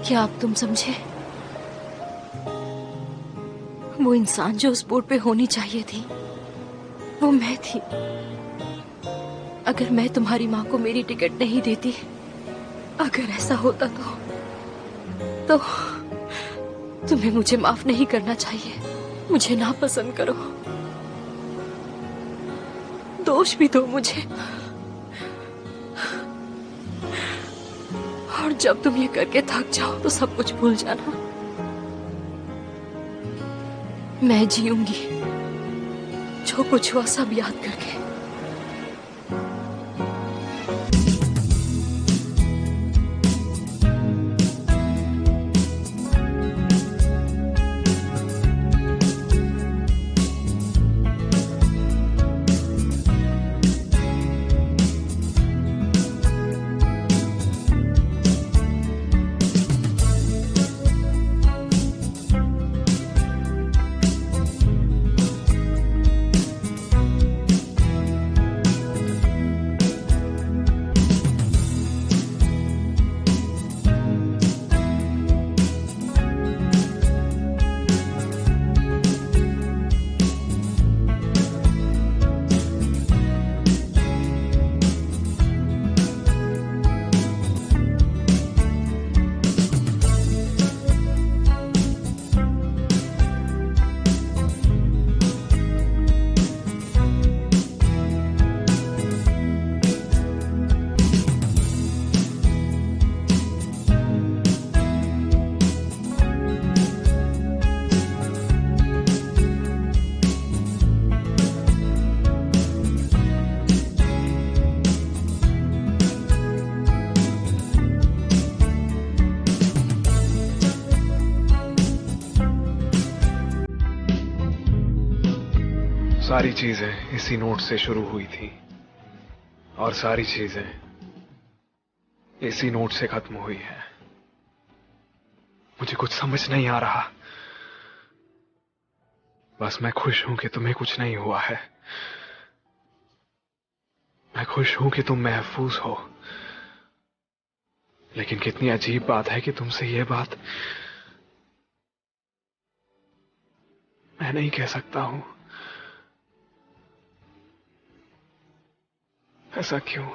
क्या अब तुम समझे? वो इंसान जो उस बोर्ड पे होनी चाहिए थी, वो मैं थी। अगर मैं तुम्हारी माँ को मेरी टिकट नहीं देती, अगर ऐसा होता तो तुम्हें मुझे माफ नहीं करना चाहिए। मुझे नापसंद करो, दोष भी दो मुझे, और जब तुम ये करके थक जाओ तो सब कुछ भूल जाना। मैं जीऊंगी जो कुछ हुआ सब याद करके। सारी चीजें इसी नोट से शुरू हुई थी और सारी चीजें इसी नोट से खत्म हुई है। मुझे कुछ समझ नहीं आ रहा। बस मैं खुश हूं कि तुम्हें कुछ नहीं हुआ है। मैं खुश हूं कि तुम महफूज हो। लेकिन कितनी अजीब बात है कि तुमसे यह बात मैं नहीं कह सकता हूं। ऐसा क्यों?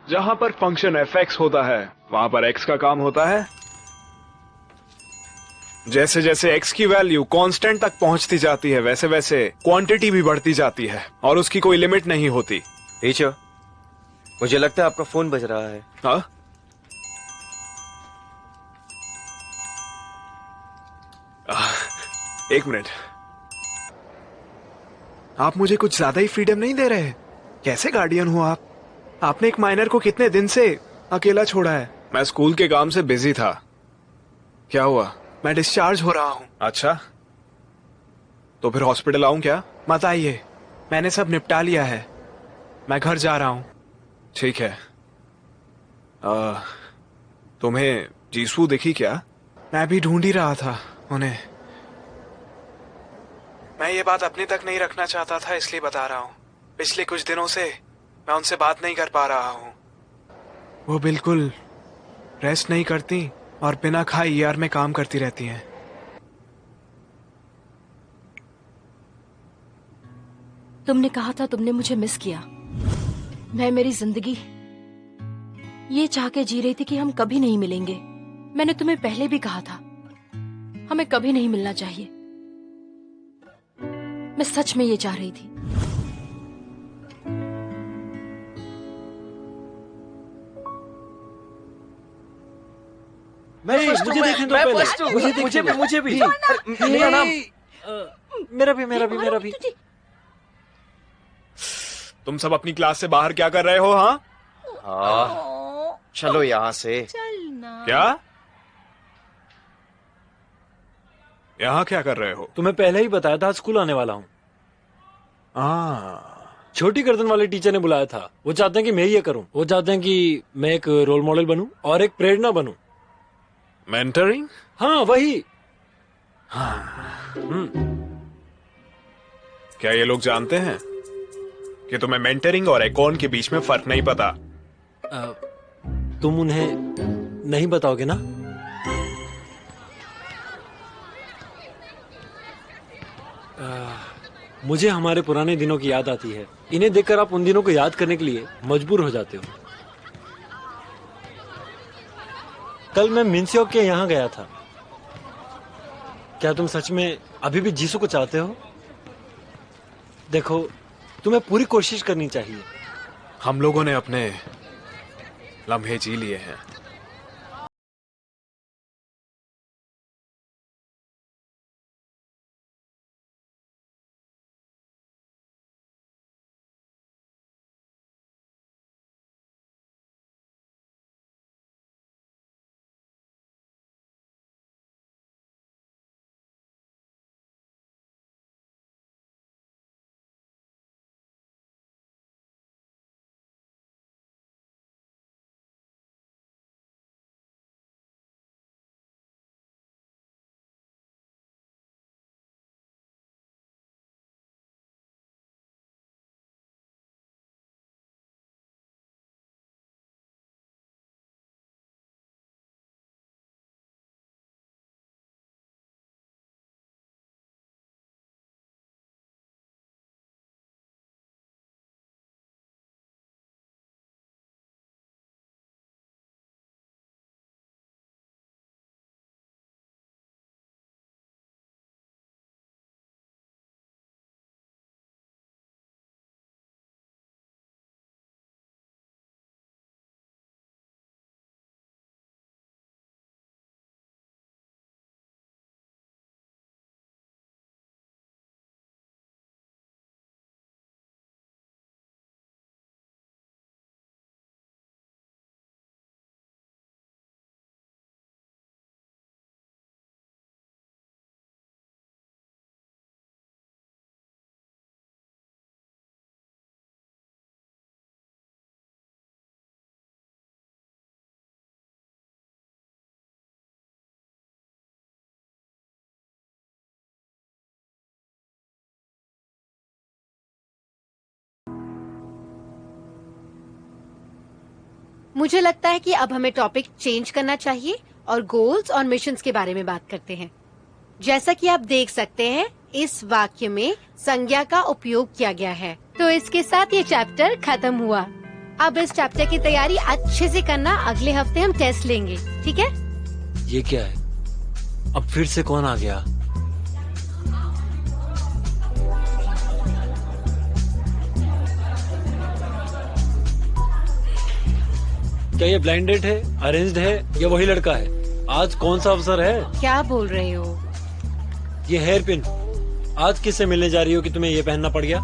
जहां पर फंक्शन fx होता है वहां पर x का काम होता है। जैसे जैसे x की वैल्यू कांस्टेंट तक पहुंचती जाती है वैसे वैसे क्वांटिटी भी बढ़ती जाती है और उसकी कोई लिमिट नहीं होती। टीचर, मुझे लगता है आपका फोन बज रहा है। हाँ? एक मिनट। आप मुझे कुछ ज्यादा ही फ्रीडम नहीं दे रहे? कैसे गार्डियन हो आप? आपने एक माइनर को कितने दिन से अकेला छोड़ा है? मैं स्कूल के काम से बिजी था। क्या हुआ? मैं डिस्चार्ज हो रहा हूं। अच्छा, तो फिर हॉस्पिटल आऊं क्या? मत आइए, मैंने सब निपटा लिया है। मैं घर जा रहा हूं। ठीक है। तुम्हें जीसू दिखी क्या? मैं भी ढूंढ ही रहा था उन्हें। मैं ये बात अपने तक नहीं रखना चाहता था, इसलिए बता रहा हूँ। पिछले कुछ दिनों से मैं उनसे बात नहीं कर पा रहा हूँ। वो बिल्कुल रेस्ट नहीं करती और बिना खाए ईआर में काम करती रहती हैं। तुमने कहा था तुमने मुझे मिस किया। मैं मेरी जिंदगी ये चाह के जी रही थी कि हम कभी नहीं मिलेंगे। मैंने तुम्हें पहले भी कहा था हमें कभी नहीं मिलना चाहिए। मैं सच में ये चाह रही थी। मुझे देखने दो पहले। मुझे भी। मेरा नाम। मेरा भी। तुम सब अपनी क्लास से बाहर क्या कर रहे हो? हाँ, चलो यहाँ से। चलना। क्या? यहाँ क्या कर रहे हो? तुम्हें पहले ही बताया था स्कूल आने वाला हूँ। छोटी गर्दन वाले टीचर ने बुलाया था। वो चाहते हैं कि मैं ये करूं। वो चाहते हैं कि मैं एक रोल मॉडल बनूं और एक प्रेरणा बनूं। मेंटरिंग? हाँ वही। क्या ये लोग जानते हैं कि तुम्हें मेंटरिंग और एकॉन के बीच में फर्क नहीं पता? तुम उन्हें नहीं बताओगे ना? मुझे हमारे पुराने दिनों की याद आती है। इन्हें देखकर आप उन दिनों को याद करने के लिए मजबूर हो जाते हो। कल मैं मिन्स्योक के यहाँ गया था। क्या तुम सच में अभी भी जीसू को चाहते हो? देखो, तुम्हें पूरी कोशिश करनी चाहिए। हम लोगों ने अपने लम्हे जी लिए हैं। मुझे लगता है कि अब हमें टॉपिक चेंज करना चाहिए और गोल्स और मिशंस के बारे में बात करते हैं। जैसा कि आप देख सकते हैं, इस वाक्य में संज्ञा का उपयोग किया गया है। तो इसके साथ ये चैप्टर खत्म हुआ। अब इस चैप्टर की तैयारी अच्छे से करना। अगले हफ्ते हम टेस्ट लेंगे, ठीक है? ये क्या है? अब फिर से कौन आ गया? क्या ये ब्लाइंड डेट है, अरेंज्ड है या वही लड़का है? आज कौन सा अवसर है? क्या बोल रहे हो? ये हेयर पिन आज किससे मिलने जा रही हो कि तुम्हें ये पहनना पड़ गया?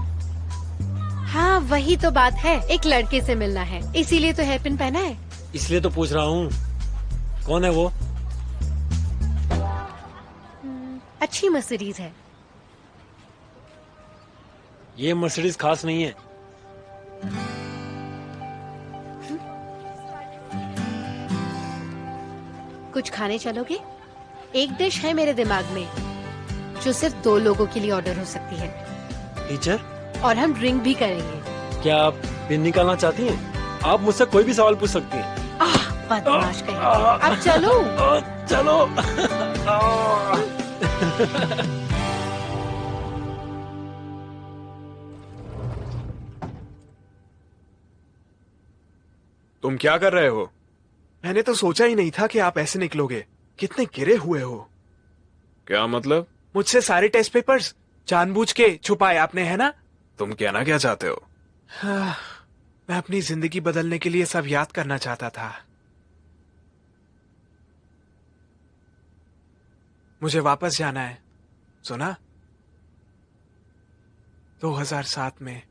हाँ वही तो बात है, एक लड़के से मिलना है, इसीलिए तो हेयर पिन पहना है। इसलिए तो पूछ रहा हूँ, कौन है वो? अच्छी मर्सिडीज है। ये मर्सिडीज खास नहीं है। कुछ खाने चलोगे? एक डिश है मेरे दिमाग में जो सिर्फ 2 लोगों के लिए ऑर्डर हो सकती है। टीचर, और हम ड्रिंक भी करेंगे। क्या आप पिन निकालना चाहती हैं? आप मुझसे कोई भी सवाल पूछ सकती हैं। बदमाश कहीं। अब चलो। चलो। तुम क्या कर रहे हो? मैंने तो सोचा ही नहीं था कि आप ऐसे निकलोगे। कितने गिरे हुए हो। क्या मतलब? मुझसे सारे टेस्ट पेपर्स जानबूझ के छुपाए आपने, है ना? तुम कहना क्या चाहते हो? मैं अपनी जिंदगी बदलने के लिए सब याद करना चाहता था। मुझे वापस जाना है, सुना? 2007 में।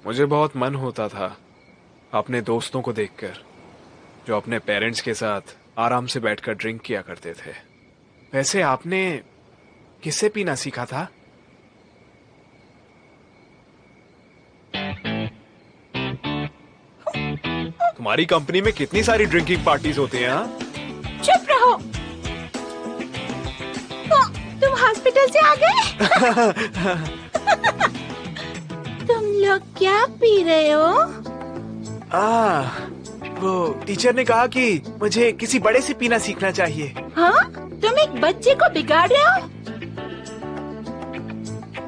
मुझे बहुत मन होता था अपने दोस्तों को देखकर, जो अपने पेरेंट्स के साथ आराम से बैठकर ड्रिंक किया करते थे। वैसे आपने किससे पीना सीखा था? तुम्हारी कंपनी में कितनी सारी ड्रिंकिंग पार्टीज होती हैं, हाँ? चुप रहो। तुम हॉस्पिटल से आ गए? तुम लोग क्या पी रहे हो? वो टीचर ने कहा कि मुझे किसी बड़े से पीना सीखना चाहिए। हाँ? तुम एक बच्चे को बिगाड़ रहे हो?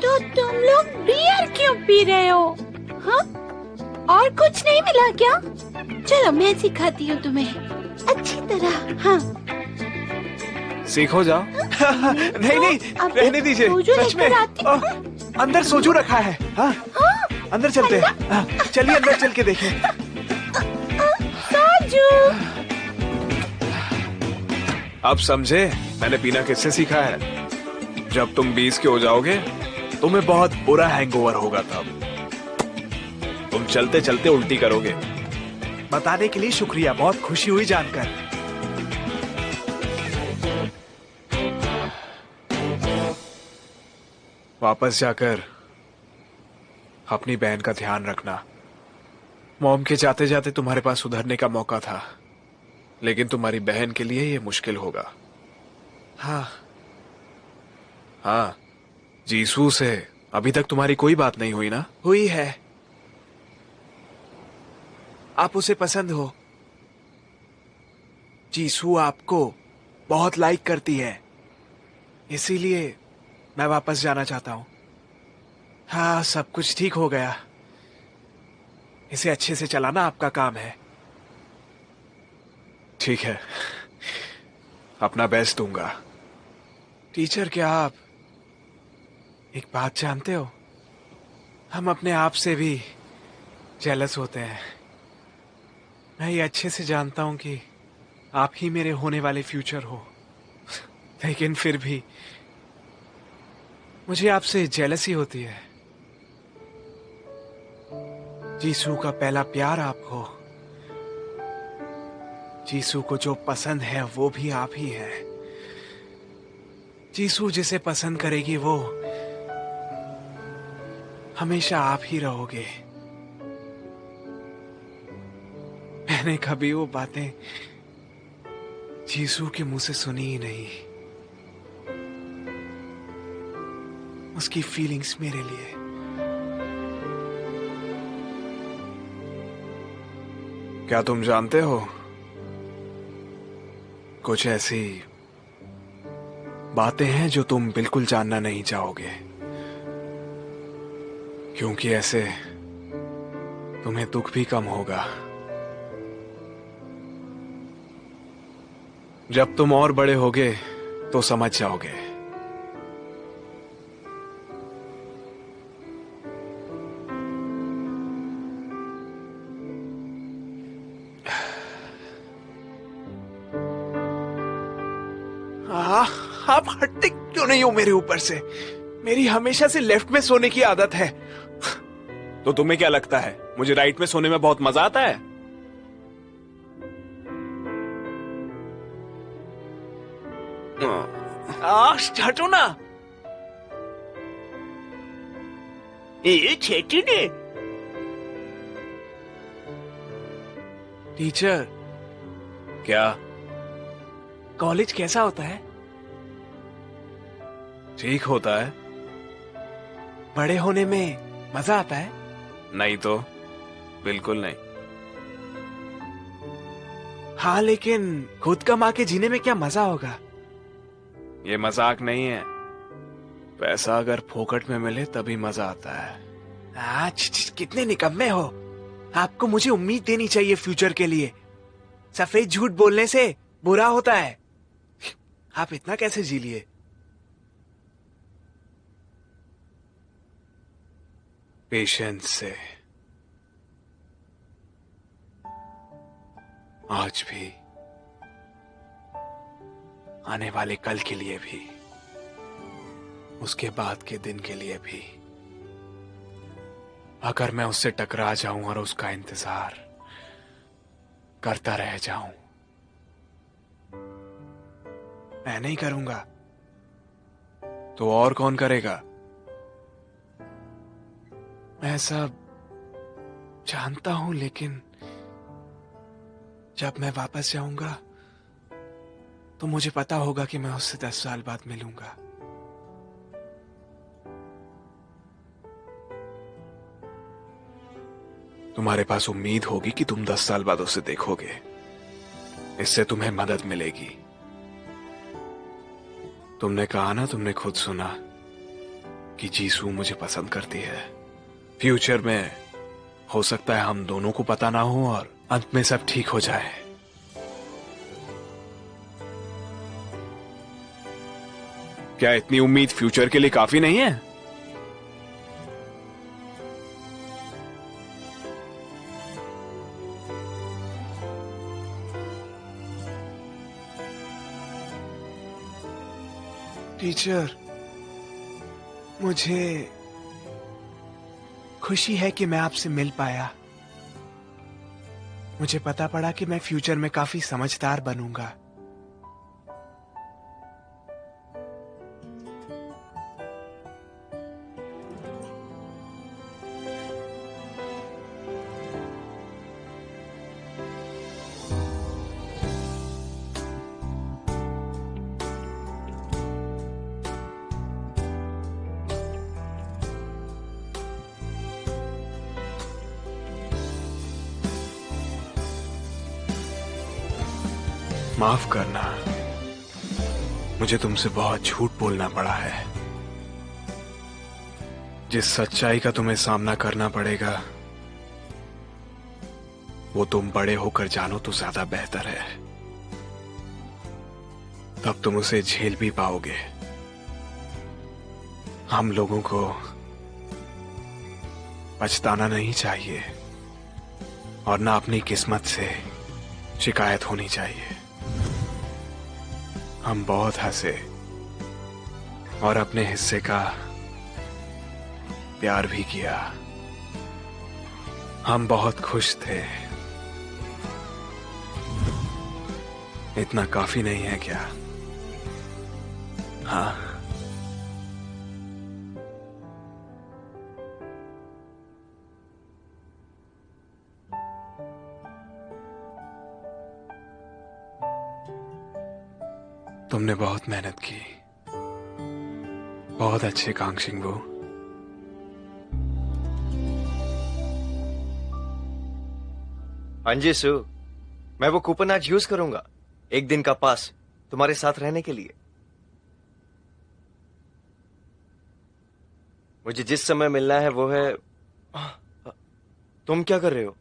तो तुम लोग बियर क्यों पी रहे हो? हाँ? और कुछ नहीं मिला क्या? चलो मैं सिखाती हूँ तुम्हें अच्छी तरह। हाँ, सीखो जाओ। नहीं नहीं, अबे, रहने दीजिए। सोजू सच में लेकर आती हूँ। अंदर सोजू रखा है। हाँ, अंदर चलते हैं। हाँ, चलिए अंदर चल के देखें। सोजू। अब समझे मैंने पीना किससे सीखा है? जब तुम 20 के हो जाओगे तुम्हें बहुत बुरा हैंगओवर होगा, तब तुम चलते चलते उल्टी करोगे। बताने के लिए शुक्रिया, बहुत खुशी हुई जानकर। वापस जाकर अपनी बहन का ध्यान रखना। मॉम के जाते जाते तुम्हारे पास सुधरने का मौका था, लेकिन तुम्हारी बहन के लिए ये मुश्किल होगा। हाँ हाँ, जीसू से अभी तक तुम्हारी कोई बात नहीं हुई ना? हुई है। आप उसे पसंद हो। जीसू आपको बहुत लाइक करती है, इसीलिए मैं वापस जाना चाहता हूं। हाँ, सब कुछ ठीक हो गया। इसे अच्छे से चलाना आपका काम है। ठीक है, अपना बेस्ट दूंगा। टीचर, क्या आप एक बात जानते हो? हम अपने आप से भी जेलस होते हैं। मैं ये अच्छे से जानता हूं कि आप ही मेरे होने वाले फ्यूचर हो, लेकिन फिर भी मुझे आपसे जेलसी होती है। जीसू का पहला प्यार आप हो। जीसू को जो पसंद है वो भी आप ही है। जीसू जिसे पसंद करेगी वो हमेशा आप ही रहोगे। मैंने कभी वो बातें जीसू के मुंह से सुनी ही नहीं। उसकी फीलिंग्स मेरे लिए। क्या तुम जानते हो, कुछ ऐसी बातें हैं जो तुम बिल्कुल जानना नहीं चाहोगे, क्योंकि ऐसे तुम्हें दुख भी कम होगा। जब तुम और बड़े होगे तो समझ जाओगे। आप हटते क्यों नहीं हो मेरे ऊपर से? मेरी हमेशा से लेफ्ट में सोने की आदत है। तो तुम्हें क्या लगता है मुझे राइट में सोने में बहुत मजा आता है? हटो ना। ये छेटी ने। टीचर, क्या कॉलेज कैसा होता है? ठीक होता है। बड़े होने में मजा आता है? नहीं तो बिल्कुल नहीं। हाँ, लेकिन खुद कमा के जीने में क्या मजा होगा? ये मजाक नहीं है। पैसा अगर फोकट में मिले तभी मजा आता है। कितने निकम्मे हो। आपको मुझे उम्मीद देनी चाहिए फ्यूचर के लिए। सफेद झूठ बोलने से बुरा होता है। आप इतना कैसे जी लिए? पेशेंस से। आज भी, आने वाले कल के लिए भी, उसके बाद के दिन के लिए भी। अगर मैं उससे टकरा जाऊं और उसका इंतजार करता रह जाऊं, मैं नहीं करूंगा तो और कौन करेगा? मैं सब जानता हूं, लेकिन जब मैं वापस जाऊंगा तो मुझे पता होगा कि मैं उससे 10 साल बाद मिलूंगा। तुम्हारे पास उम्मीद होगी कि तुम 10 साल बाद उसे देखोगे, इससे तुम्हें मदद मिलेगी। तुमने कहा ना, तुमने खुद सुना कि जीसू मुझे पसंद करती है। फ्यूचर में हो सकता है हम दोनों को पता ना हो और अंत में सब ठीक हो जाए। क्या इतनी उम्मीद फ्यूचर के लिए काफी नहीं है? टीचर, मुझे खुशी है कि मैं आपसे मिल पाया। मुझे पता पड़ा कि मैं फ्यूचर में काफी समझदार बनूंगा। माफ करना, मुझे तुमसे बहुत झूठ बोलना पड़ा है। जिस सच्चाई का तुम्हें सामना करना पड़ेगा वो तुम बड़े होकर जानो तो ज्यादा बेहतर है। तब तुम उसे झेल भी पाओगे। हम लोगों को पछताना नहीं चाहिए और ना अपनी किस्मत से शिकायत होनी चाहिए। हम बहुत हंसे और अपने हिस्से का प्यार भी किया। हम बहुत खुश थे। इतना काफी नहीं है क्या? हाँ, तुमने बहुत मेहनत की। बहुत अच्छे कांगशिंग वो। हाँ जी सू, मैं वो कूपन आज यूज करूंगा, एक दिन का पास तुम्हारे साथ रहने के लिए। मुझे जिस समय मिलना है वो है। तुम क्या कर रहे हो?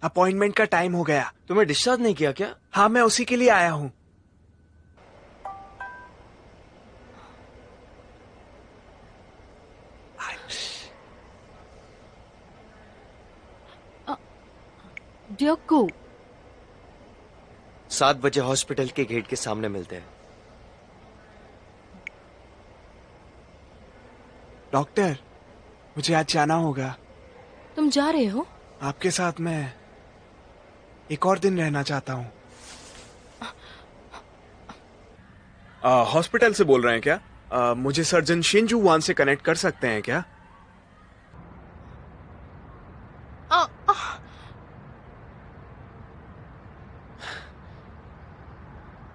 अपॉइंटमेंट का टाइम हो गया। तुम्हें डिस्चार्ज नहीं किया क्या? हाँ, मैं उसी के लिए आया हूं। ड्योकू, 7 बजे हॉस्पिटल के गेट के सामने मिलते हैं। डॉक्टर, मुझे आज जाना होगा। तुम जा रहे हो? आपके साथ मैं एक और दिन रहना चाहता हूँ। हॉस्पिटल से बोल रहे हैं क्या? मुझे सर्जन शिंजू वान से कनेक्ट कर सकते हैं क्या?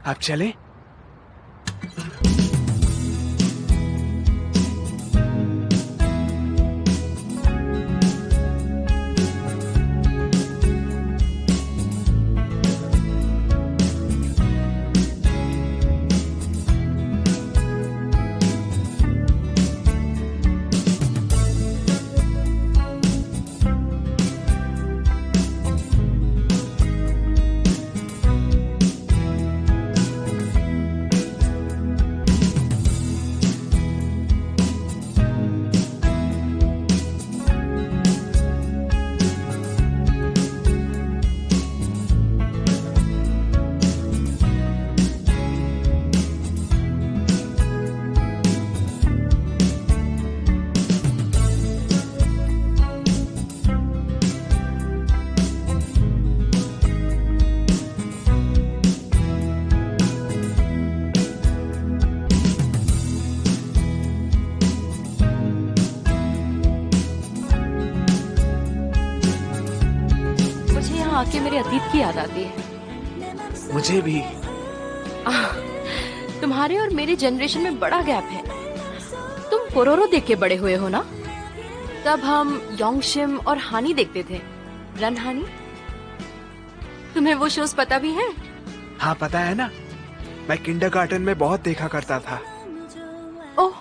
आप चलें? यहाँ आके मेरे अतीत की याद आती है। मुझे भी। तुम्हारे और मेरे जनरेशन में बड़ा गैप है। तुम पोरोरो देख के बड़े हुए हो ना? तब हम योंगशिम और हानी देखते थे। रन हानी, तुम्हें वो शोज पता भी है? हाँ पता है ना, मैं किंडरगार्टन में बहुत देखा करता था। ओह,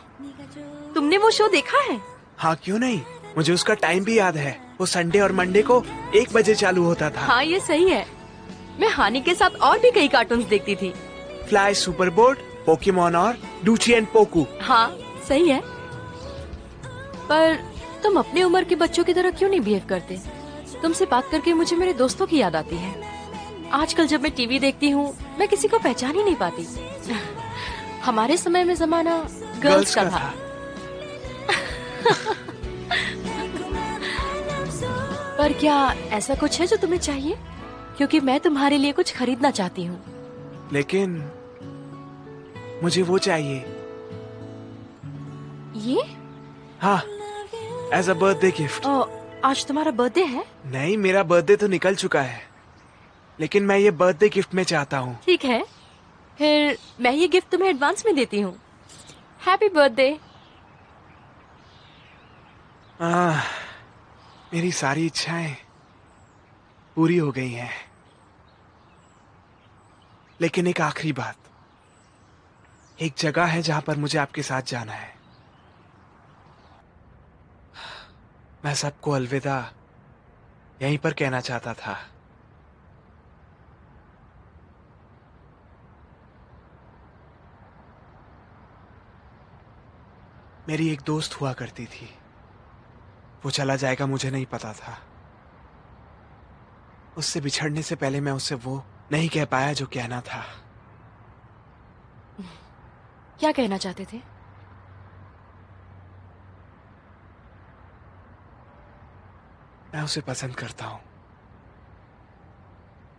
तुमने वो शो देखा है? हाँ क्यों नहीं, मुझे उसका टाइम भी याद है। वो संडे और मंडे को 1 बजे चालू होता था। हाँ ये सही है। मैं हानी के साथ और भी कई कार्टून्स देखती थी। फ्लाई सुपरबोर्ड, पोकेमोन और डूची एंड पोकू। हाँ सही है। पर तुम अपने उम्र के बच्चों की तरह क्यों नहीं बिहेव करते? तुमसे बात करके मुझे मेरे दोस्तों की याद आती है। आजकल जब मैं टीवी देखती हूँ मैं किसी को पहचान ही नहीं पाती। हमारे समय में जमाना गर्ल्स का था। पर क्या ऐसा कुछ है जो तुम्हें चाहिए? क्योंकि मैं तुम्हारे लिए कुछ खरीदना चाहती हूँ। लेकिन मुझे वो चाहिए। ये? हाँ, एज अ बर्थडे गिफ्ट। आज तुम्हारा बर्थडे है? नहीं, मेरा बर्थडे तो निकल चुका है, लेकिन मैं ये बर्थडे गिफ्ट में चाहता हूँ। ठीक है, फिर मैं ये गिफ्ट तुम्हें एडवांस में देती हूँ। Happy birthday. मेरी सारी इच्छाएं पूरी हो गई हैं, लेकिन एक आखिरी बात। एक जगह है जहां पर मुझे आपके साथ जाना है। मैं सबको अलविदा यहीं पर कहना चाहता था। मेरी एक दोस्त हुआ करती थी, वो चला जाएगा मुझे नहीं पता था। उससे बिछड़ने से पहले मैं उससे वो नहीं कह पाया जो कहना था। क्या कहना चाहते थे? मैं उसे पसंद करता हूं।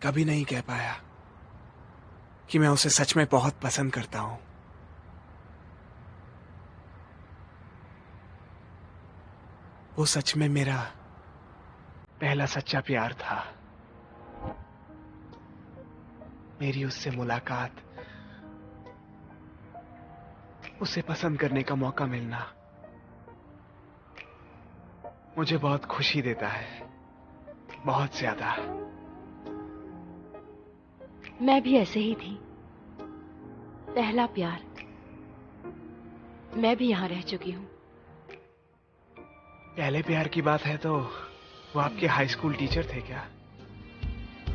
कभी नहीं कह पाया कि मैं उसे सच में बहुत पसंद करता हूं। वो सच में मेरा पहला सच्चा प्यार था। मेरी उससे मुलाकात, उसे पसंद करने का मौका मिलना मुझे बहुत खुशी देता है, बहुत ज्यादा। मैं भी ऐसे ही थी। पहला प्यार। मैं भी यहाँ रह चुकी हूँ। पहले प्यार की बात है तो वो आपके हाई स्कूल टीचर थे क्या?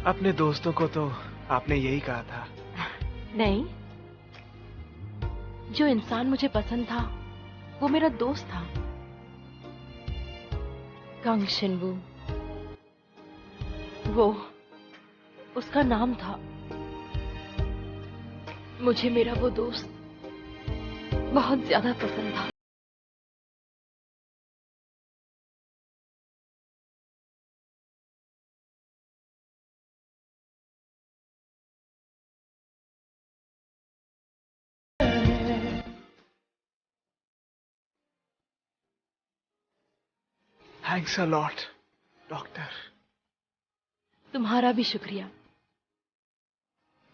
अपने दोस्तों को तो आपने यही कहा था। नहीं, जो इंसान मुझे पसंद था वो मेरा दोस्त था। कंग शिनवू, वो उसका नाम था। मुझे मेरा वो दोस्त बहुत ज्यादा पसंद था। Thanks a lot doctor. तुम्हारा भी शुक्रिया।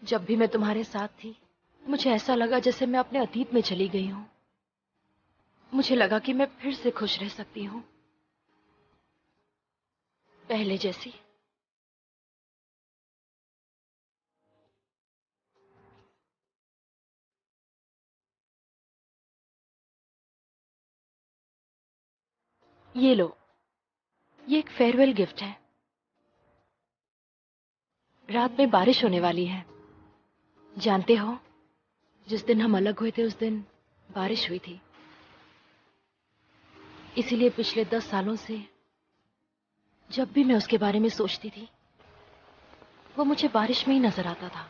जब भी मैं तुम्हारे साथ थी मुझे ऐसा लगा जैसे मैं अपने अतीत में चली गई हूं। मुझे लगा कि मैं फिर से खुश रह सकती हूं, पहले जैसी। ये लो, ये एक फेयरवेल गिफ्ट है। रात में बारिश होने वाली है। जानते हो, जिस दिन हम अलग हुए थे उस दिन बारिश हुई थी। इसीलिए पिछले 10 सालों से जब भी मैं उसके बारे में सोचती थी वो मुझे बारिश में ही नजर आता था।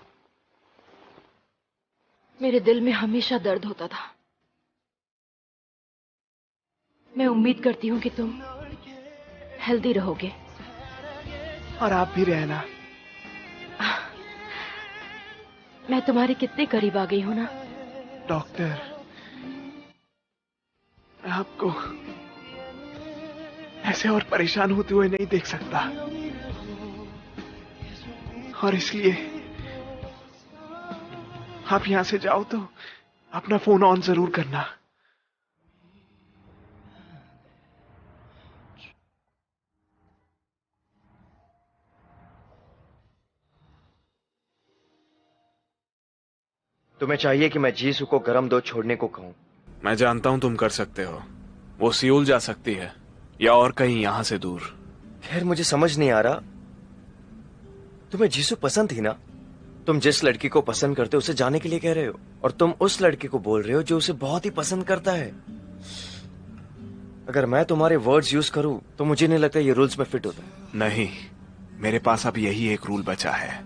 मेरे दिल में हमेशा दर्द होता था। मैं उम्मीद करती हूँ कि तुम हेल्दी रहोगे। और आप भी रहना। मैं तुम्हारे कितने करीब आ गई हूं ना डॉक्टर। मैं आपको ऐसे और परेशान होते हुए नहीं देख सकता। और इसलिए आप यहां से जाओ तो अपना फोन ऑन जरूर करना। तुम्हें चाहिए कि मैं जीसू को गरम दूध छोड़ने को कहूं। मैं जानता हूं तुम कर सकते हो। वो सियोल जा सकती है या और कहीं यहां से दूर। खैर, मुझे समझ नहीं आ रहा, तुम्हें जीसू पसंद थी ना? तुम जिस लड़की को पसंद करते हो उसे जाने के लिए कह रहे हो, और तुम उस लड़के को बोल रहे हो जो उसे बहुत ही पसंद करता है। अगर मैं तुम्हारे वर्ड्स यूज करूं तो मुझे नहीं लगता ये रूल्स में फिट होता है। नहीं, मेरे पास अब यही एक रूल बचा है।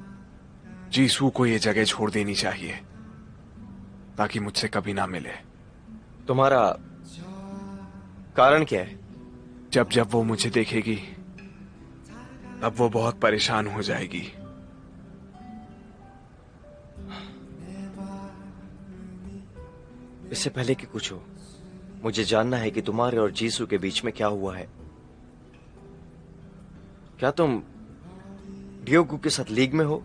जीसू को ये जगह छोड़ देनी चाहिए ताकि मुझसे कभी ना मिले। तुम्हारा कारण क्या है? जब जब वो मुझे देखेगी तब वो बहुत परेशान हो जाएगी। इससे पहले कि कुछ हो, मुझे जानना है कि तुम्हारे और जीसू के बीच में क्या हुआ है। क्या तुम डियोगू के साथ लीग में हो?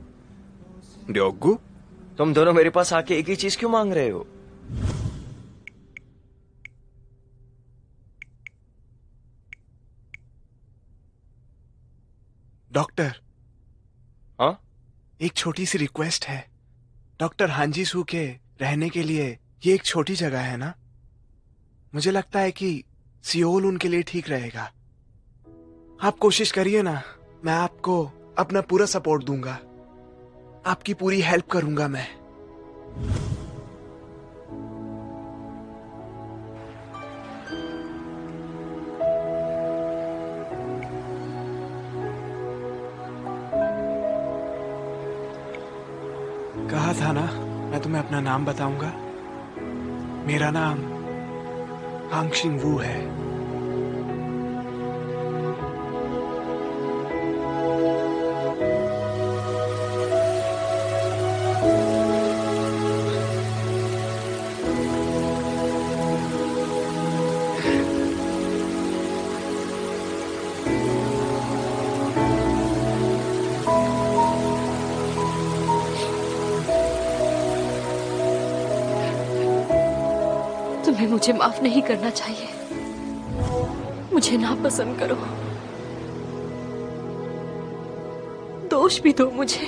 डियोगू? तुम दोनों मेरे पास आके एक ही चीज क्यों मांग रहे हो? डॉक्टर, हाँ? एक छोटी सी रिक्वेस्ट है। डॉक्टर हांजीसू के रहने के लिए ये एक छोटी जगह है ना? मुझे लगता है कि सियोल उनके लिए ठीक रहेगा। आप कोशिश करिए ना, मैं आपको अपना पूरा सपोर्ट दूंगा। आपकी पूरी हेल्प करूंगा मैं। कहा था ना मैं तुम्हें अपना नाम बताऊंगा। मेरा नाम हांगशिंग वू है। तुम्हें मुझे माफ नहीं करना चाहिए। मुझे नापसंद करो, दोष भी दो मुझे,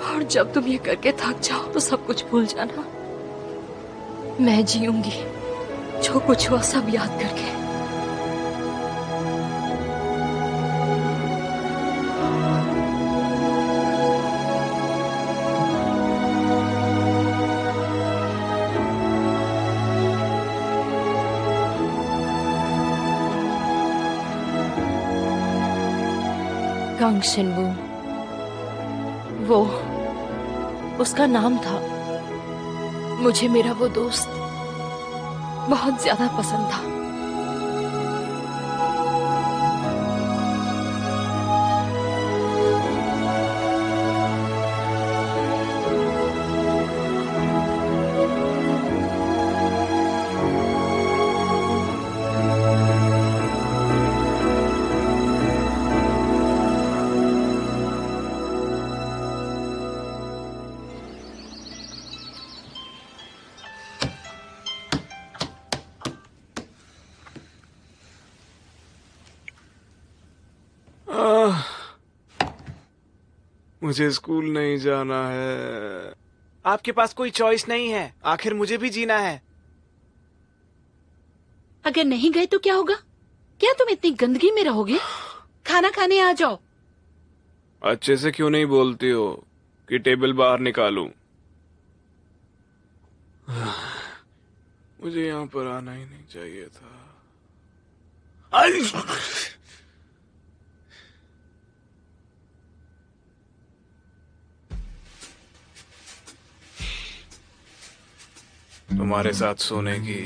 और जब तुम ये करके थक जाओ तो सब कुछ भूल जाना। मैं जीऊंगी जो कुछ हुआ सब याद करके। गांगशिनवू, वो उसका नाम था। मुझे मेरा वो दोस्त बहुत ज्यादा पसंद था। मुझे स्कूल नहीं जाना है। आपके पास कोई चॉइस नहीं है, आखिर मुझे भी जीना है। अगर नहीं गए तो क्या होगा? क्या तुम इतनी गंदगी में रहोगे? खाना खाने आ जाओ। अच्छे से क्यों नहीं बोलती हो कि टेबल बाहर निकालूं? मुझे यहाँ पर आना ही नहीं चाहिए था। तुम्हारे साथ सोने की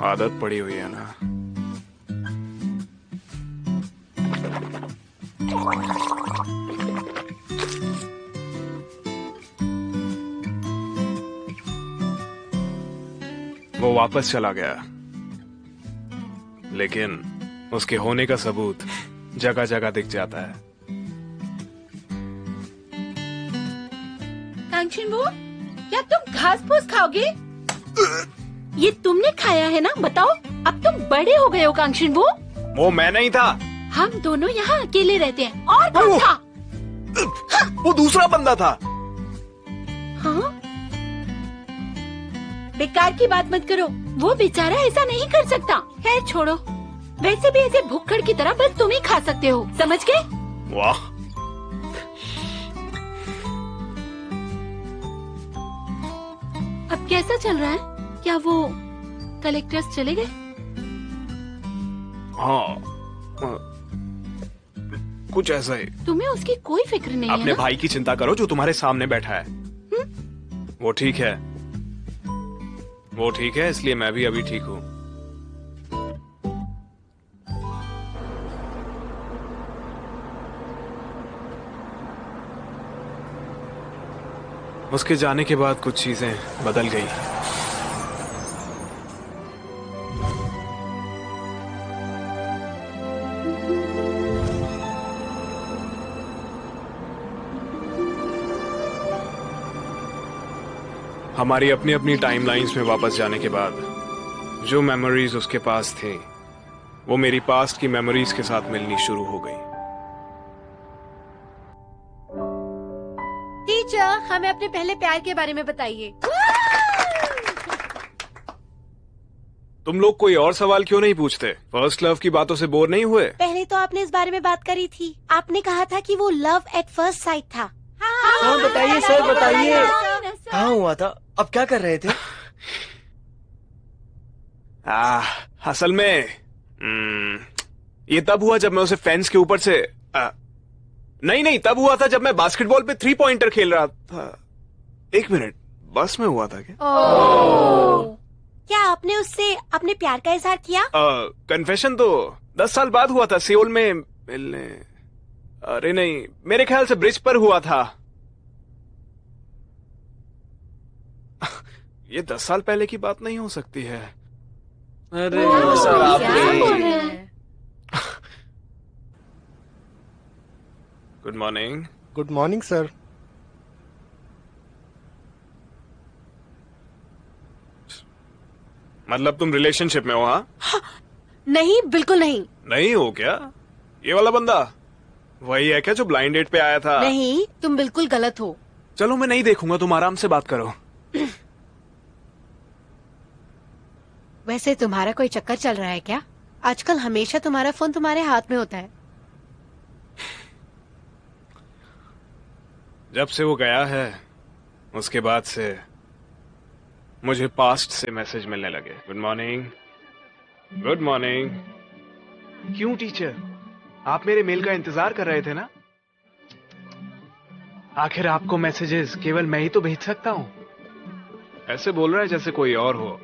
आदत पड़ी हुई है ना। वो वापस चला गया, लेकिन उसके होने का सबूत जगह जगह दिख जाता है। कांक्षण वो, क्या तुम घास फूस खाओगे? ये तुमने खाया है ना? बताओ, अब तुम बड़े हो गए हो कांक्षण वो मैं नहीं था। हम दोनों यहाँ अकेले रहते हैं। और कौन था? वो दूसरा बंदा था। हाँ? बेकार की बात मत करो, वो बेचारा ऐसा नहीं कर सकता। खैर छोड़ो, वैसे भी ऐसे भुक्खड़ की तरह बस तुम ही खा सकते हो, समझ गए? वाह, अब कैसा चल रहा है? क्या वो कलेक्टर्स चले गए? हाँ, कुछ ऐसा ही। तुम्हें उसकी कोई फिक्र नहीं है अपने ना? भाई की चिंता करो जो तुम्हारे सामने बैठा है। वो ठीक है, वो ठीक है, इसलिए मैं भी अभी ठीक हूँ। उसके जाने के बाद कुछ चीजें बदल गई। हमारी अपनी अपनी टाइमलाइंस में वापस जाने के बाद जो मेमोरीज उसके पास थी वो मेरी पास्ट की मेमोरीज के साथ मिलनी शुरू हो गई। टीचर, हमें अपने पहले प्यार के बारे में बताइए। तुम लोग कोई और सवाल क्यों नहीं पूछते? फर्स्ट लव की बातों से बोर नहीं हुए? पहले तो आपने इस बारे में बात करी थी। आपने कहा था कि वो लव एट फर्स्ट साइट था। हाँ बताइए सर, बताइए कहाँ हुआ था? अब क्या कर रहे थे? असल में ये तब हुआ जब मैं उसे फेंस के ऊपर से नहीं, तब हुआ था जब मैं बास्केटबॉल पे 3 पॉइंटर खेल रहा था। 1 मिनट, बस में हुआ था क्या? क्या आपने उससे अपने प्यार का इजहार किया? कन्फेशन तो 10 साल बाद हुआ था, सियोल में मिलने। अरे नहीं, मेरे ख्याल से ब्रिज पर हुआ था। ये 10 साल पहले की बात नहीं हो सकती है। अरे सर, आप good morning. Good morning sir. मतलब तुम रिलेशनशिप में हो? हाँ? नहीं, बिल्कुल नहीं। नहीं हो क्या? ये वाला बंदा वही है क्या जो ब्लाइंड डेट पे आया था? नहीं, तुम बिल्कुल गलत हो। चलो मैं नहीं देखूंगा, तुम आराम से बात करो। वैसे तुम्हारा कोई चक्कर चल रहा है क्या? आजकल हमेशा तुम्हारा फोन तुम्हारे हाथ में होता है। जब से वो गया है उसके बाद से मुझे पास्ट से मैसेज मिलने लगे। Good morning, good morning. क्यों टीचर, आप मेरे मेल का इंतजार कर रहे थे ना? आखिर आपको मैसेजेस केवल मैं ही तो भेज सकता हूं। ऐसे बोल रहा है जैसे कोई और हो।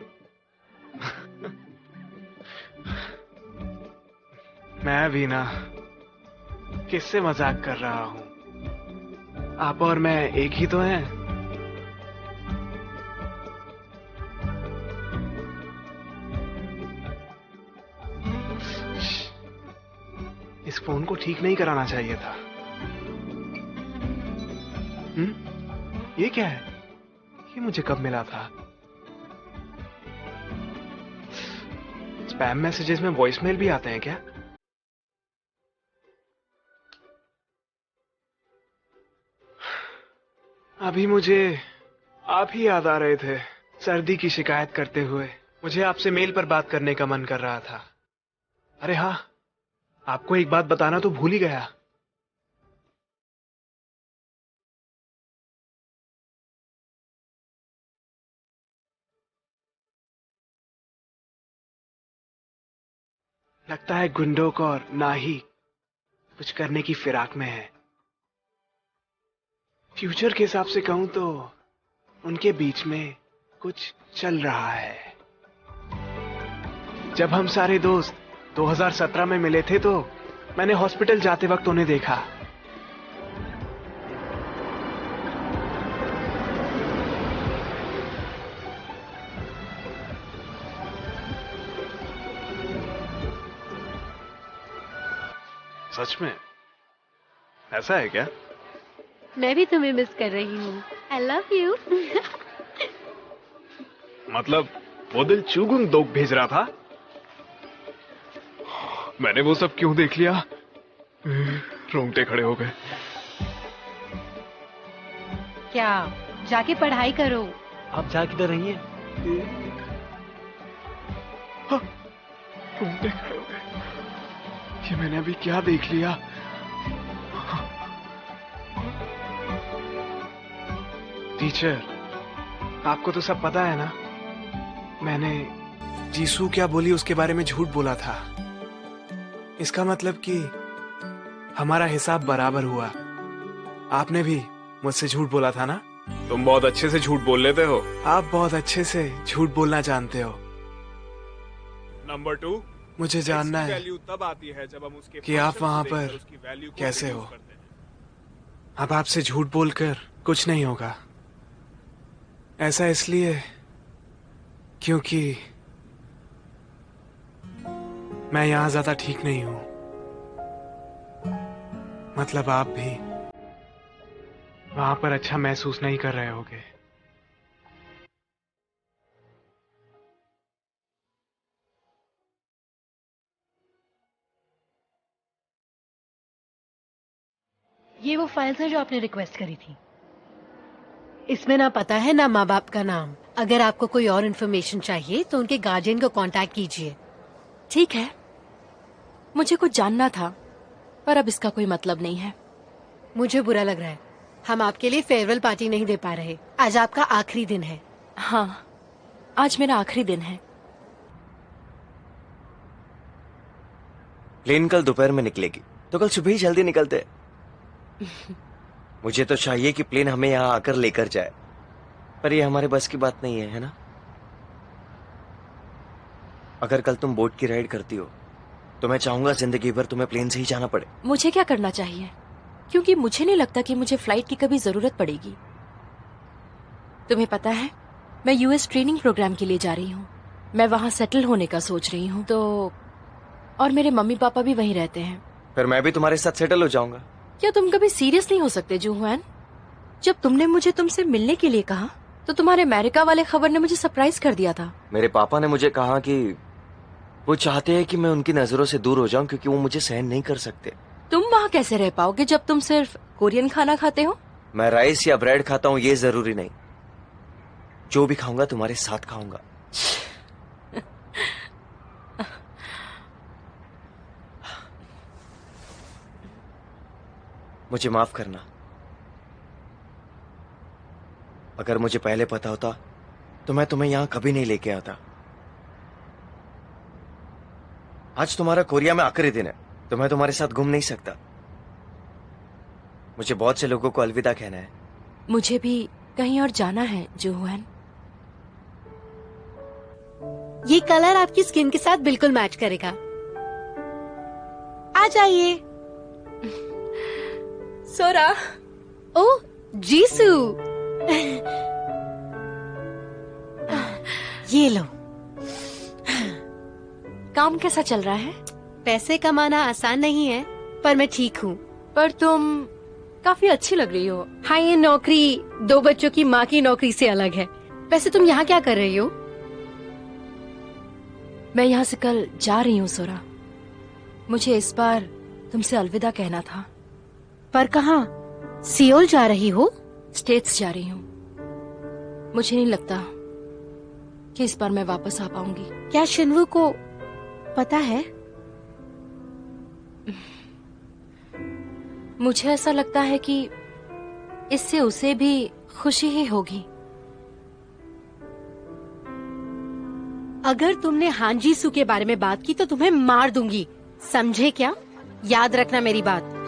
मैं भी ना किससे मजाक कर रहा हूं। आप और मैं एक ही तो हैं। इस फोन को ठीक नहीं कराना चाहिए था। ये क्या है? ये मुझे कब मिला था? स्पैम मैसेजेस में वॉइसमेल भी आते हैं क्या? अभी मुझे आप ही याद आ रहे थे। सर्दी की शिकायत करते हुए मुझे आपसे मेल पर बात करने का मन कर रहा था। अरे हाँ, आपको एक बात बताना तो भूल ही गया। लगता है गुंडोक और नाही कुछ करने की फिराक में है। फ्यूचर के हिसाब से कहूं तो उनके बीच में कुछ चल रहा है। जब हम सारे दोस्त 2017 में मिले थे तो मैंने हॉस्पिटल जाते वक्त उन्हें देखा। सच में ऐसा है क्या? मैं भी तुम्हें मिस कर रही हूँ। I love you. मतलब वो दिल चुगुन दोग भेज रहा था। मैंने वो सब क्यों देख लिया? रोंगटे खड़े हो गए। क्या जाके पढ़ाई करो। आप जा किधर रही हैं? रोंगटे खड़े हो गए। ये मैंने अभी क्या देख लिया? टीचर, आपको तो सब पता है ना, मैंने जीसू क्या बोली उसके बारे में झूठ बोला था। इसका मतलब कि हमारा हिसाब बराबर हुआ। आपने भी मुझसे झूठ बोला था ना? तुम बहुत अच्छे से झूठ बोल लेते हो। आप बहुत अच्छे से झूठ बोलना जानते हो। नंबर 2, मुझे जानना है तब आती है जब हम उसके कि आप वहां पर कैसे हो। अब आपसे झूठ बोलकर कुछ नहीं होगा। ऐसा इसलिए क्योंकि मैं यहां ज्यादा ठीक नहीं हूं। मतलब आप भी वहां पर अच्छा महसूस नहीं कर रहे होगे। ये वो फाइल्स हैं जो आपने रिक्वेस्ट करी थी। इसमें ना पता है ना माँ बाप का नाम। अगर आपको कोई और इन्फॉर्मेशन चाहिए तो उनके गार्जियन को कांटेक्ट कीजिए। ठीक है, मुझे कुछ जानना था, पर अब इसका कोई मतलब नहीं है। मुझे बुरा लग रहा है, हम आपके लिए फेयरवेल पार्टी नहीं दे पा रहे। आज आपका आखिरी दिन है। हाँ, आज मेरा आखिरी दिन है। प्लेन कल दोपहर में निकलेगी, तो कल सुबह ही जल्दी निकलते। मुझे तो चाहिए कि प्लेन हमें यहाँ आकर लेकर जाए, पर ये हमारे बस की बात नहीं है ना? अगर कल तुम बोट की राइड करती हो तो मैं चाहूंगा जिंदगी भर तुम्हें प्लेन से ही जाना पड़े। मुझे क्या करना चाहिए? क्योंकि मुझे नहीं लगता कि मुझे फ्लाइट की कभी जरूरत पड़ेगी। तुम्हें पता है, मैं यूएस ट्रेनिंग प्रोग्राम के लिए जा रही हूँ। मैं वहाँ सेटल होने का सोच रही हूँ, तो और मेरे मम्मी पापा भी वहीं रहते हैं। फिर मैं भी तुम्हारे साथ सेटल हो जाऊंगा। क्या तुम कभी सीरियस नहीं हो सकते जूहुआन? जब तुमने मुझे तुमसे मिलने के लिए कहा तो तुम्हारे अमेरिका वाले खबर ने मुझे सरप्राइज कर दिया था। मेरे पापा ने मुझे कहा कि वो चाहते हैं कि मैं उनकी नजरों से दूर हो जाऊं, क्योंकि वो मुझे सहन नहीं कर सकते। तुम वहाँ कैसे रह पाओगे जब तुम सिर्फ कोरियन खाना खाते हो? मैं राइस या ब्रेड खाता हूँ ये जरूरी नहीं। जो भी खाऊंगा तुम्हारे साथ खाऊंगा। मुझे माफ करना। अगर मुझे पहले पता होता तो मैं तुम्हें यहां कभी नहीं लेके आता। आज तुम्हारा कोरिया में आखिरी दिन है, तो मैं तुम्हारे साथ घूम नहीं सकता। मुझे बहुत से लोगों को अलविदा कहना है। मुझे भी कहीं और जाना है जूहुआन। ये कलर आपकी स्किन के साथ बिल्कुल मैच करेगा। आ जाइए। सोरा। ओह जीसू। ये लो। काम कैसा चल रहा है? पैसे कमाना आसान नहीं है, पर मैं ठीक हूँ। पर तुम काफी अच्छी लग रही हो। हाँ, ये नौकरी 2 बच्चों की माँ की नौकरी से अलग है। वैसे तुम यहाँ क्या कर रही हो? मैं यहाँ से कल जा रही हूँ सोरा। मुझे इस बार तुमसे अलविदा कहना था। पर कहाँ? सियोल जा रही हो? स्टेट्स जा रही हूँ। मुझे नहीं लगता कि इस बार मैं वापस आ पाऊंगी। क्या शिनवू को पता है? मुझे ऐसा लगता है कि इससे उसे भी खुशी ही होगी। अगर तुमने हांजीसू के बारे में बात की तो तुम्हें मार दूंगी, समझे क्या? याद रखना मेरी बात।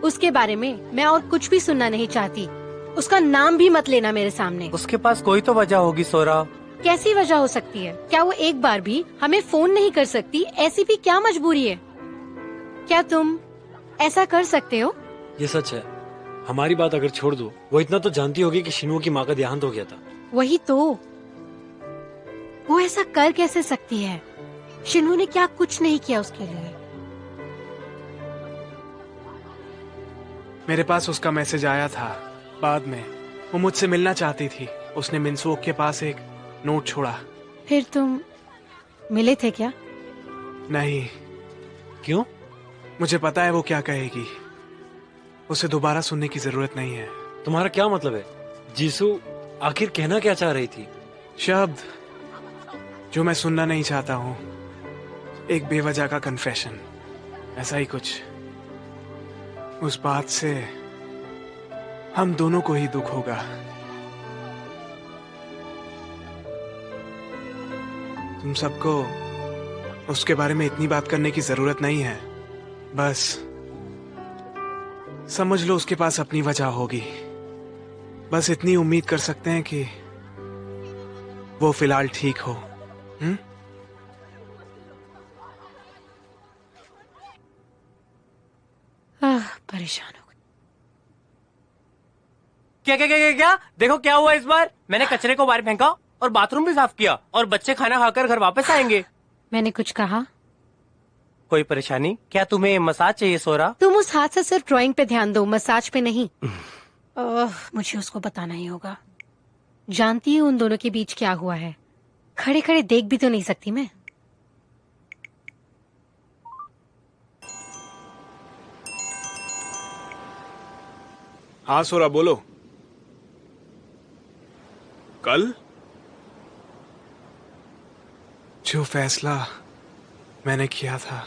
उसके बारे में मैं और कुछ भी सुनना नहीं चाहती। उसका नाम भी मत लेना मेरे सामने। उसके पास कोई तो वजह होगी सोरा। कैसी वजह हो सकती है? क्या वो एक बार भी हमें फोन नहीं कर सकती? ऐसी भी क्या मजबूरी है? क्या तुम ऐसा कर सकते हो? ये सच है। हमारी बात अगर छोड़ दो, वो इतना तो जानती होगी कि शिनवू की माँ का देहांत हो गया था। वही तो, वो ऐसा कर कैसे सकती है? शिनवू ने क्या कुछ नहीं किया उसके लिए। मेरे पास उसका मैसेज आया था बाद में। वो मुझसे मिलना चाहती थी। उसने मिनसोक के पास एक नोट छोड़ा। फिर तुम मिले थे क्या? नहीं, क्यों? मुझे पता है वो क्या कहेगी। उसे दोबारा सुनने की जरूरत नहीं है। तुम्हारा क्या मतलब है? जीसू आखिर कहना क्या चाह रही थी? शब्द जो मैं सुनना नहीं चाहता हूँ, एक बेवजह का कन्फेशन, ऐसा ही कुछ। उस बात से हम दोनों को ही दुख होगा। तुम सबको उसके बारे में इतनी बात करने की जरूरत नहीं है। बस समझ लो उसके पास अपनी वजह होगी। बस इतनी उम्मीद कर सकते हैं कि वो फिलहाल ठीक हो। परेशान हो गई। क्या क्या क्या क्या क्या? देखो क्या हुआ इस बार। मैंने कचरे को बाहर फेंका और बाथरूम भी साफ किया और बच्चे खाना खाकर घर वापस आएंगे। मैंने कुछ कहा? कोई परेशानी? क्या तुम्हें मसाज चाहिए सोरा? तुम उस हाथ से सिर्फ ड्राइंग पे ध्यान दो, मसाज पे नहीं। मुझे उसको बताना ही होगा। जानती हूँ उन दोनों के बीच क्या हुआ है। खड़े खड़े देख भी तो नहीं सकती मैं। हाँ सोरा, बोलो। कल जो फैसला मैंने किया था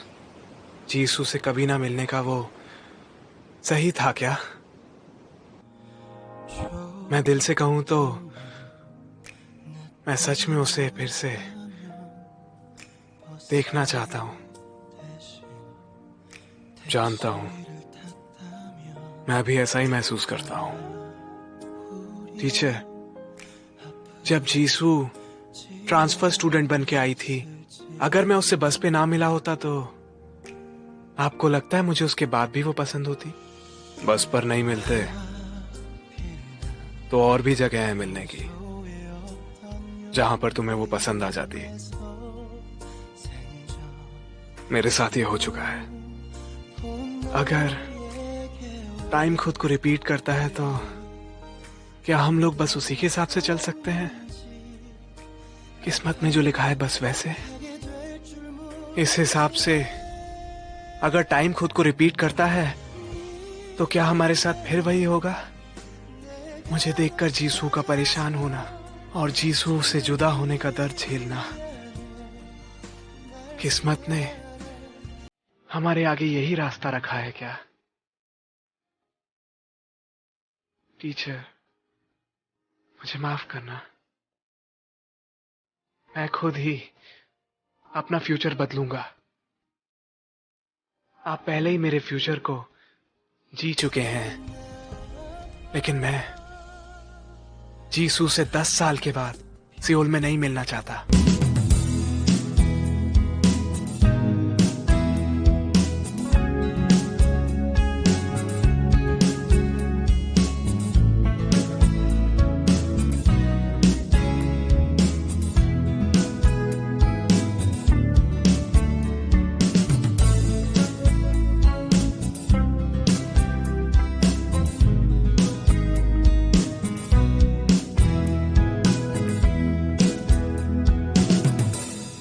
जीसू से कभी ना मिलने का, वो सही था क्या? मैं दिल से कहूं तो मैं सच में उसे फिर से देखना चाहता हूं। जानता हूं मैं भी ऐसा ही महसूस करता हूं। टीचर, जब जीसू ट्रांसफर स्टूडेंट बन के आई थी, अगर मैं उससे बस पे ना मिला होता तो आपको लगता है मुझे उसके बाद भी वो पसंद होती? बस पर नहीं मिलते तो और भी जगह है मिलने की जहां पर तुम्हें वो पसंद आ जाती। मेरे साथ ये हो चुका है। अगर टाइम खुद को रिपीट करता है तो क्या हम लोग बस उसी के हिसाब से चल सकते हैं? किस्मत में जो लिखा है बस वैसे। इस हिसाब से अगर टाइम खुद को रिपीट करता है तो क्या हमारे साथ फिर वही होगा? मुझे देखकर जीसू का परेशान होना और जीसू से जुदा होने का दर्द झेलना। किस्मत ने हमारे आगे यही रास्ता रखा है क्या? टीचर, मुझे माफ करना। मैं खुद ही अपना फ्यूचर बदलूंगा। आप पहले ही मेरे फ्यूचर को जी चुके हैं, लेकिन मैं जीसू से 10 साल के बाद सियोल में नहीं मिलना चाहता।